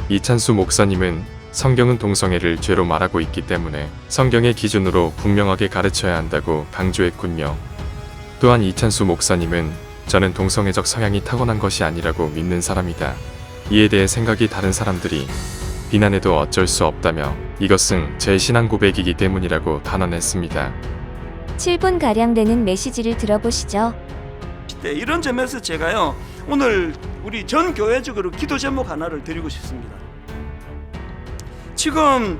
이찬수 목사님은 성경은 동성애를 죄로 말하고 있기 때문에 성경의 기준으로 분명하게 가르쳐야 한다고 강조했군요. 또한 이찬수 목사님은 저는 동성애적 성향이 타고난 것이 아니라고 믿는 사람이다. 이에 대해 생각이 다른 사람들이 비난해도 어쩔 수 없다며 이것은 제 신앙 고백이기 때문이라고 단언했습니다. 7분가량 되는 메시지를 들어보시죠. 네, 이런 점에서 제가요 오늘 우리 전 교회적으로 기도 제목 하나를 드리고 싶습니다. 지금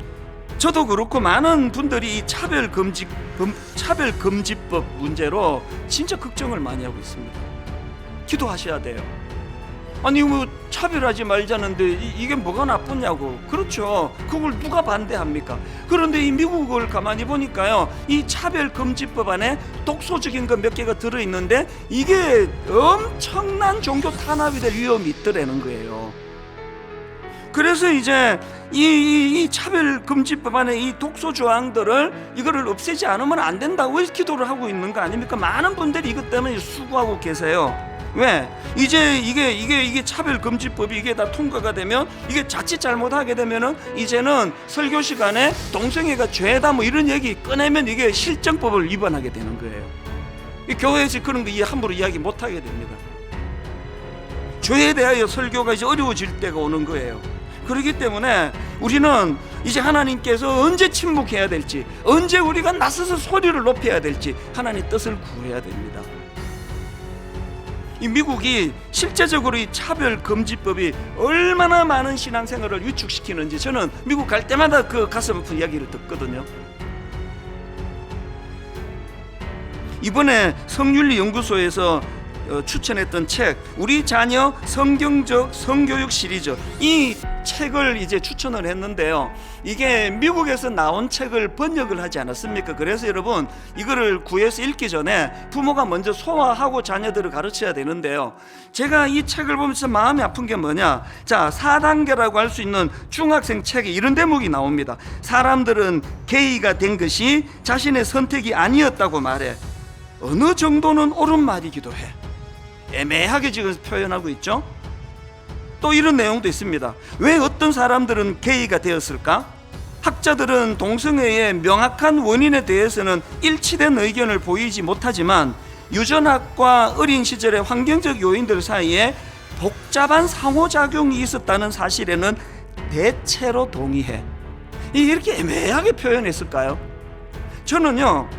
저도 그렇고 많은 분들이 이 차별금지법 문제로 진짜 걱정을 많이 하고 있습니다. 기도하셔야 돼요. 아니 뭐 차별하지 말자는데 이게 뭐가 나쁘냐고. 그렇죠. 그걸 누가 반대합니까? 그런데 이 미국을 가만히 보니까요 이 차별금지법 안에 독소적인 거 몇 개가 들어있는데 이게 엄청난 종교 탄압이 될 위험이 있더라는 거예요. 그래서 이제 이 차별금지법 안에 이 독소 조항들을 이거를 없애지 않으면 안 된다고 기도를 하고 있는 거 아닙니까? 많은 분들이 이것 때문에 수고하고 계세요. 왜? 이제 이게 차별금지법이 이게 다 통과가 되면 이게 자칫 잘못하게 되면은 이제는 설교 시간에 동성애가 죄다 뭐 이런 얘기 꺼내면 이게 실정법을 위반하게 되는 거예요. 이 교회에서 그런 거 함부로 이야기 못 하게 됩니다. 죄에 대하여 설교가 이제 어려워질 때가 오는 거예요. 그렇기 때문에 우리는 이제 하나님께서 언제 침묵해야 될지, 언제 우리가 나서서 소리를 높여야 될지 하나님 뜻을 구해야 됩니다. 이 미국이 실제적으로 이 차별금지법이 얼마나 많은 신앙생활을 위축시키는지 저는 미국 갈 때마다 그 가슴 아픈 이야기를 듣거든요. 이번에 성윤리연구소에서 추천했던 책 우리 자녀 성경적 성교육 시리즈, 이 책을 이제 추천을 했는데요. 이게 미국에서 나온 책을 번역을 하지 않았습니까? 그래서 여러분 이거를 구해서 읽기 전에 부모가 먼저 소화하고 자녀들을 가르쳐야 되는데요. 제가 이 책을 보면서 마음이 아픈 게 뭐냐, 자 4단계라고 할 수 있는 중학생 책에 이런 대목이 나옵니다. 사람들은 게이가 된 것이 자신의 선택이 아니었다고 말해. 어느 정도는 옳은 말이기도 해. 애매하게 지금 표현하고 있죠. 또 이런 내용도 있습니다. 왜 어떤 사람들은 게이가 되었을까? 학자들은 동성애의 명확한 원인에 대해서는 일치된 의견을 보이지 못하지만 유전학과 어린 시절의 환경적 요인들 사이에 복잡한 상호작용이 있었다는 사실에는 대체로 동의해. 이렇게 애매하게 표현했을까요? 저는요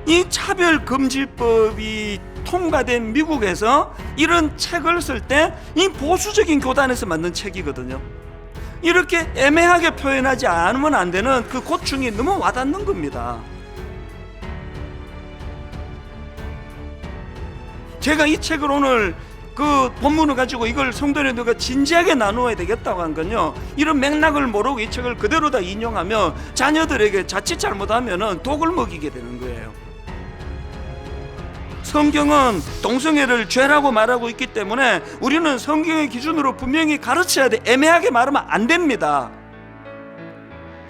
이 차별금지법이 통과된 미국에서 이런 책을 쓸 때 이 보수적인 교단에서 만든 책이거든요. 이렇게 애매하게 표현하지 않으면 안 되는 그 고충이 너무 와닿는 겁니다. 제가 이 책을 오늘 그 본문을 가지고 이걸 성도님들과 진지하게 나누어야 되겠다고 한 건요, 이런 맥락을 모르고 이 책을 그대로 다 인용하면 자녀들에게 자칫 잘못하면 독을 먹이게 되는 거예요. 성경은 동성애를 죄라고 말하고 있기 때문에 우리는 성경의 기준으로 분명히 가르쳐야 돼. 애매하게 말하면 안 됩니다.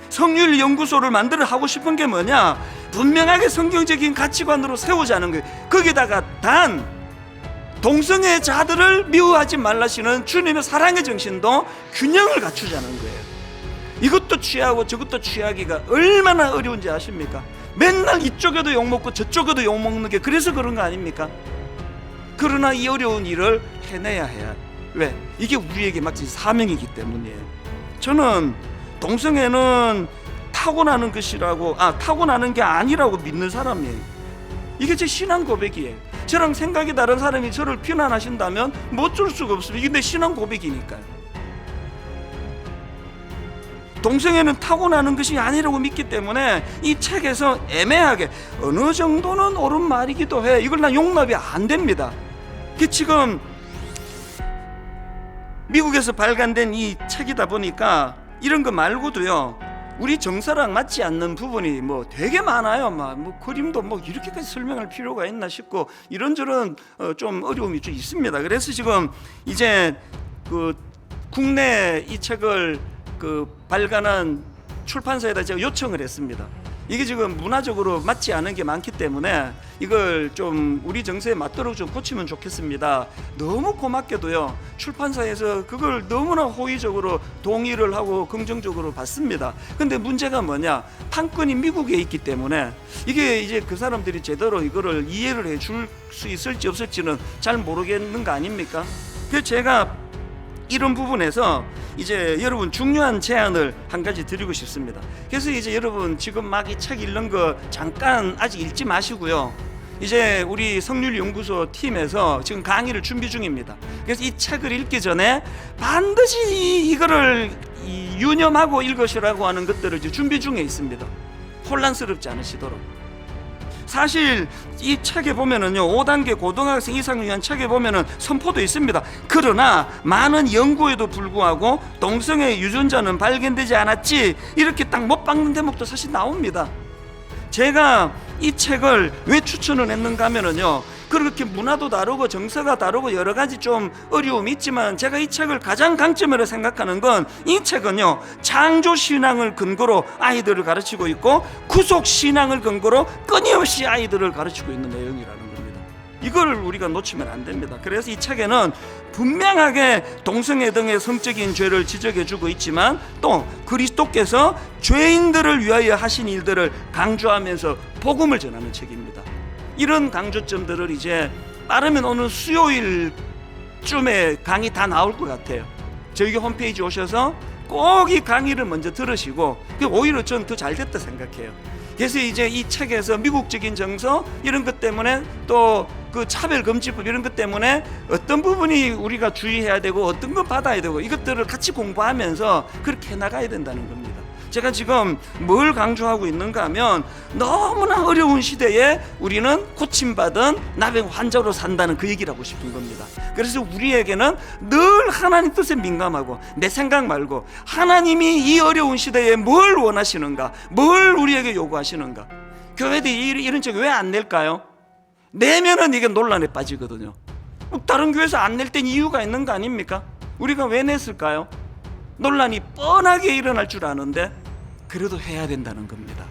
성윤리연구소를 만들어 하고 싶은 게 뭐냐, 분명하게 성경적인 가치관으로 세우자는 거예요. 거기다가 단 동성애자들을 미워하지 말라시는 주님의 사랑의 정신도 균형을 갖추자는 거예요. 이것도 취하고 저것도 취하기가 얼마나 어려운지 아십니까? 맨날 이쪽에도 욕먹고 저쪽에도 욕먹는 게 그래서 그런 거 아닙니까? 그러나 이 어려운 일을 해내야 해요. 왜? 이게 우리에게 마치 사명이기 때문이에요. 저는 동성애는 타고나는 것이라고, 타고나는 게 아니라고 믿는 사람이에요. 이게 제 신앙 고백이에요. 저랑 생각이 다른 사람이 저를 비난하신다면 뭐 어쩔 수가 없습니다. 이게 내 신앙 고백이니까요. 동성애는 타고나는 것이 아니라고 믿기 때문에 이 책에서 애매하게 어느 정도는 옳은 말이기도 해, 이걸 난 용납이 안 됩니다. 지금 미국에서 발간된 이 책이다 보니까 이런 거 말고도요 우리 정서랑 맞지 않는 부분이 뭐 되게 많아요. 뭐 그림도 뭐 이렇게까지 설명할 필요가 있나 싶고 이런저런 좀 어려움이 좀 있습니다. 그래서 지금 이제 그 국내 이 책을 발간한 출판사에다 제가 요청을 했습니다. 이게 지금 문화적으로 맞지 않은 게 많기 때문에 이걸 좀 우리 정서에 맞도록 좀 고치면 좋겠습니다. 너무 고맙게도요, 출판사에서 그걸 너무나 호의적으로 동의를 하고 긍정적으로 봤습니다. 근데 문제가 뭐냐, 판권이 미국에 있기 때문에 이게 이제 그 사람들이 제대로 이거를 이해를 해줄 수 있을지 없을지는 잘 모르겠는 거 아닙니까? 그래서 제가 이런 부분에서 이제 여러분 중요한 제안을 한 가지 드리고 싶습니다. 그래서 이제 여러분 지금 막 이 책 읽는 거 잠깐 아직 읽지 마시고요. 이제 우리 성률연구소 팀에서 지금 강의를 준비 중입니다. 그래서 이 책을 읽기 전에 반드시 이거를 유념하고 읽으시라고 하는 것들을 이제 준비 중에 있습니다. 혼란스럽지 않으시도록. 사실 이 책에 보면은요, 5단계 고등학생 이상을 위한 책에 보면은 선포도 있습니다. 그러나 많은 연구에도 불구하고 동성애 유전자는 발견되지 않았지, 이렇게 딱 못 박는 대목도 사실 나옵니다. 제가 이 책을 왜 추천을 했는가 하면은요, 그렇게 문화도 다르고 정서가 다르고 여러 가지 좀 어려움이 있지만 제가 이 책을 가장 강점으로 생각하는 건, 이 책은요, 창조 신앙을 근거로 아이들을 가르치고 있고 구속 신앙을 근거로 끊임없이 아이들을 가르치고 있는 내용이라는 겁니다. 이걸 우리가 놓치면 안 됩니다. 그래서 이 책에는 분명하게 동성애 등의 성적인 죄를 지적해주고 있지만 또 그리스도께서 죄인들을 위하여 하신 일들을 강조하면서 복음을 전하는 책입니다. 이런 강조점들을 이제 빠르면 오늘 수요일쯤에 강의 다 나올 것 같아요. 저희 홈페이지 오셔서 꼭 이 강의를 먼저 들으시고, 오히려 전 더 잘 됐다 생각해요. 그래서 이제 이 책에서 미국적인 정서 이런 것 때문에 또 그 차별금지법 이런 것 때문에 어떤 부분이 우리가 주의해야 되고 어떤 건 받아야 되고 이것들을 같이 공부하면서 그렇게 해나가야 된다는 겁니다. 제가 지금 뭘 강조하고 있는가 하면, 너무나 어려운 시대에 우리는 고침받은 나병 환자로 산다는 그 얘기를 하고 싶은 겁니다. 그래서 우리에게는 늘 하나님 뜻에 민감하고 내 생각 말고 하나님이 이 어려운 시대에 뭘 원하시는가, 뭘 우리에게 요구하시는가. 교회들이 이런 책 왜 안 낼까요? 내면은 이게 논란에 빠지거든요. 다른 교회에서 안 낼 땐 이유가 있는 거 아닙니까? 우리가 왜 냈을까요? 논란이 뻔하게 일어날 줄 아는데 그래도 해야 된다는 겁니다.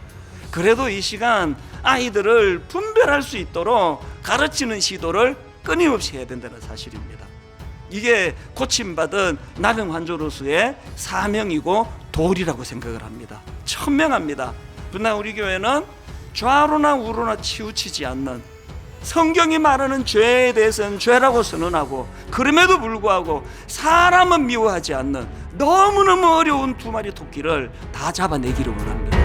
그래도 이 시간 아이들을 분별할 수 있도록 가르치는 시도를 끊임없이 해야 된다는 사실입니다. 이게 고침받은 나병 환자로서의 사명이고 도리라고 생각을 합니다. 천명합니다. 그러나 우리 교회는 좌로나 우로나 치우치지 않는, 성경이 말하는 죄에 대해서는 죄라고 선언하고 그럼에도 불구하고 사람은 미워하지 않는 너무너무 어려운 두 마리 토끼를 다 잡아내기를 원합니다.